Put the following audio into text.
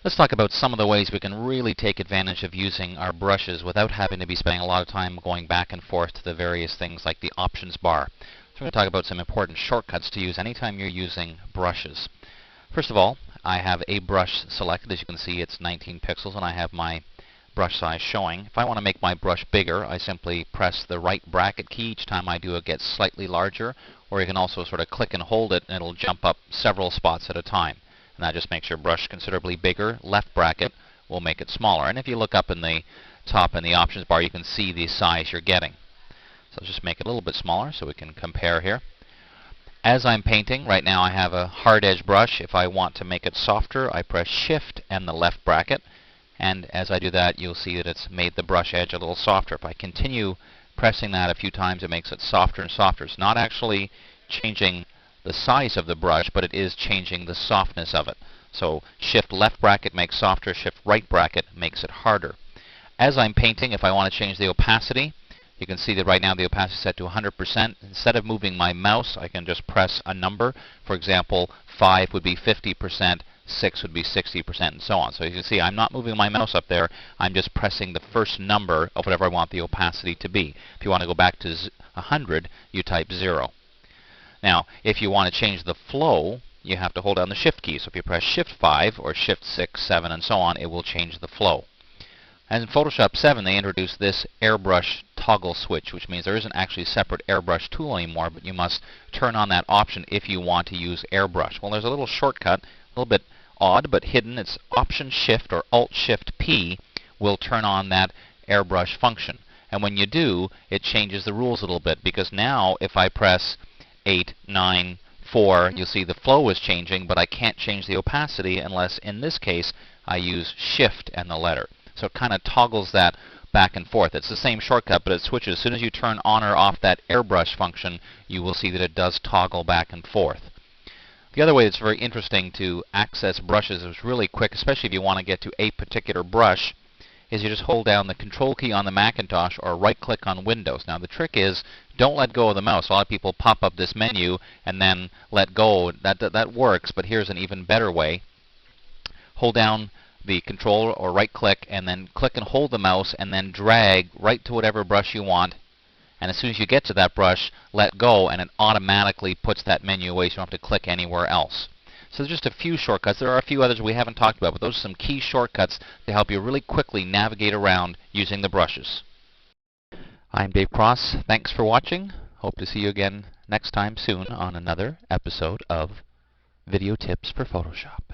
Let's talk about some of the ways we can really take advantage of using our brushes without having to be spending a lot of time going back and forth to the various things like the options bar. So we're going to talk about some important shortcuts to use anytime you're using brushes. First of all, I have a brush selected. As you can see, it's 19 pixels, and I have my brush size showing. If I want to make my brush bigger, I simply press the right bracket key. Each time I do, it gets slightly larger, or you can also sort of click and hold it, and it'll jump up several spots at a time. And that just makes your brush considerably bigger. Left bracket will make it smaller. And if you look up in the top in the options bar, you can see the size you're getting. So let's just make it a little bit smaller so we can compare here. As I'm painting, right now I have a hard edge brush. If I want to make it softer, I press Shift and the left bracket. And as I do that, you'll see that it's made the brush edge a little softer. If I continue pressing that a few times, it makes it softer and softer. It's not actually changing the size of the brush, but it is changing the softness of it. So Shift left bracket makes softer, Shift right bracket makes it harder. As I'm painting, if I want to change the opacity, you can see that right now the opacity is set to 100%. Instead of moving my mouse, I can just press a number. For example, 5 would be 50%, 6 would be 60%, and so on. So as you can see, I'm not moving my mouse up there. I'm just pressing the first number of whatever I want the opacity to be. If you want to go back to 100, you type 0. Now, if you want to change the flow, you have to hold down the Shift key. So if you press Shift 5 or Shift 6, 7, and so on, it will change the flow. And in Photoshop 7, they introduced this airbrush toggle switch, which means there isn't actually a separate airbrush tool anymore, but you must turn on that option if you want to use airbrush. Well, there's a little shortcut, a little bit odd but hidden. It's Option Shift or Alt Shift P will turn on that airbrush function. And when you do, it changes the rules a little bit, because now if I press 8, 9, 4, you'll see the flow is changing, but I can't change the opacity unless, in this case, I use Shift and the letter. So it kind of toggles that back and forth. It's the same shortcut, but it switches. As soon as you turn on or off that airbrush function, you will see that it does toggle back and forth. The other way that's very interesting to access brushes is really quick, especially if you want to get to a particular brush, is you just hold down the Control key on the Macintosh or right-click on Windows. Now the trick is, don't let go of the mouse. A lot of people pop up this menu and then let go. That works, but here's an even better way. Hold down the Control or right-click and then click and hold the mouse and then drag right to whatever brush you want. And as soon as you get to that brush, let go, and it automatically puts that menu away so you don't have to click anywhere else. So there's just a few shortcuts. There are a few others we haven't talked about, but those are some key shortcuts to help you really quickly navigate around using the brushes. I'm Dave Cross. Thanks for watching. Hope to see you again next time soon on another episode of Video Tips for Photoshop.